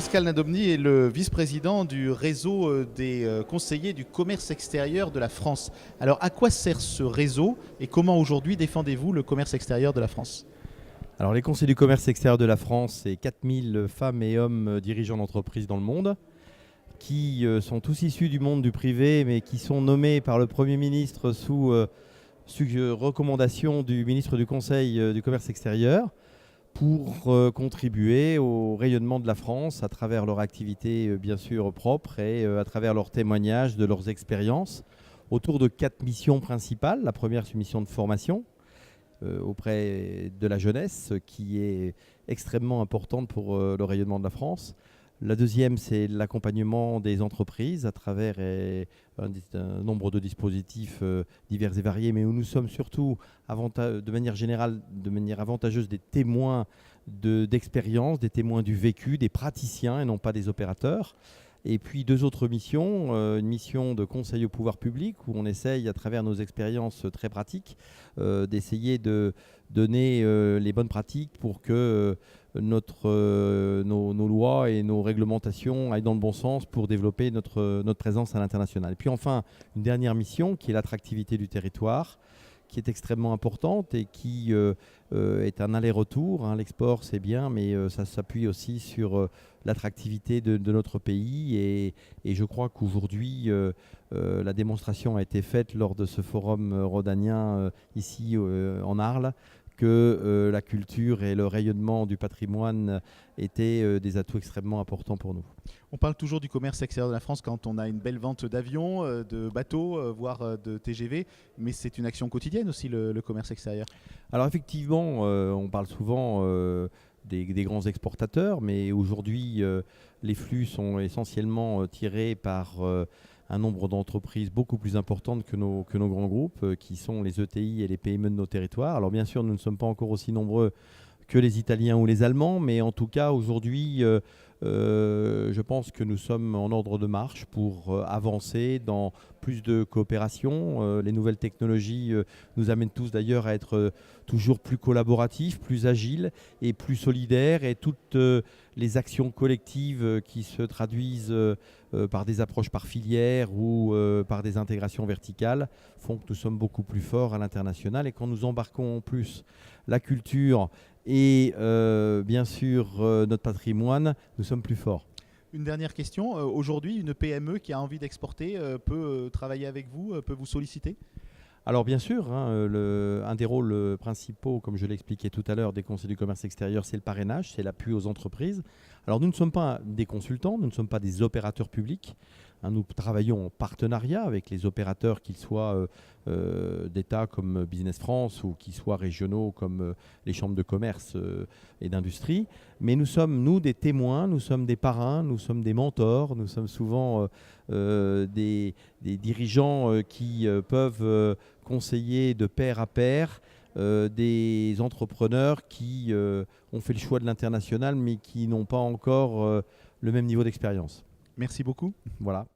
Pascal Nadomny est le vice-président du réseau des conseillers du commerce extérieur de la France. Alors, à quoi sert ce réseau et comment aujourd'hui défendez-vous le commerce extérieur de la France ? Alors, les conseillers du commerce extérieur de la France, c'est 4000 femmes et hommes dirigeants d'entreprises dans le monde qui sont tous issus du monde du privé, mais qui sont nommés par le Premier ministre sous recommandation du ministre du Conseil du commerce extérieur pour contribuer au rayonnement de la France à travers leur activité bien sûr propre et à travers leurs témoignages de leurs expériences autour de 4 missions principales. La première, c'est une mission de formation auprès de la jeunesse qui est extrêmement importante pour le rayonnement de la France. La deuxième, c'est l'accompagnement des entreprises à travers un nombre de dispositifs divers et variés, mais où nous sommes surtout, de manière générale, de manière avantageuse, des témoins d'expérience, des témoins du vécu, des praticiens et non pas des opérateurs. Et puis deux autres missions, une mission de conseil au pouvoir public où on essaye à travers nos expériences très pratiques d'essayer de donner les bonnes pratiques pour que nos lois et nos réglementations aillent dans le bon sens pour développer notre présence à l'international. Et puis enfin, une dernière mission qui est l'attractivité du territoire, qui est extrêmement importante et qui est un aller-retour. L'export, c'est bien, mais ça s'appuie aussi sur l'attractivité de notre pays. Et je crois qu'aujourd'hui, la démonstration a été faite lors de ce forum rhodanien ici en Arles, que la culture et le rayonnement du patrimoine étaient des atouts extrêmement importants pour nous. On parle toujours du commerce extérieur de la France quand on a une belle vente d'avions, de bateaux, voire de TGV, mais c'est une action quotidienne aussi, le commerce extérieur. Alors effectivement, on parle souvent des grands exportateurs, mais aujourd'hui, les flux sont essentiellement tirés par un nombre d'entreprises beaucoup plus importantes que nos grands groupes, qui sont les ETI et les PME de nos territoires. Alors bien sûr, nous ne sommes pas encore aussi nombreux que les Italiens ou les Allemands, mais en tout cas, aujourd'hui, je pense que nous sommes en ordre de marche pour avancer dans plus de coopération. Les nouvelles technologies nous amènent tous d'ailleurs à être toujours plus collaboratifs, plus agiles et plus solidaires. Et toutes les actions collectives qui se traduisent par des approches par filière ou par des intégrations verticales font que nous sommes beaucoup plus forts à l'international. Et quand nous embarquons en plus la culture et bien sûr notre patrimoine, nous sommes plus forts. Une dernière question. Aujourd'hui, une PME qui a envie d'exporter peut travailler avec vous, peut vous solliciter ? Alors bien sûr, un des rôles principaux, comme je l'expliquais tout à l'heure, des conseillers du commerce extérieur, c'est le parrainage, c'est l'appui aux entreprises. Alors nous ne sommes pas des consultants, nous ne sommes pas des opérateurs publics. Nous travaillons en partenariat avec les opérateurs, qu'ils soient d'État comme Business France ou qu'ils soient régionaux comme les chambres de commerce et d'industrie. Mais nous sommes, nous, des témoins, nous sommes des parrains, nous sommes des mentors, nous sommes souvent des dirigeants qui peuvent conseiller de pair à pair des entrepreneurs qui ont fait le choix de l'international mais qui n'ont pas encore le même niveau d'expérience. Merci beaucoup. Voilà.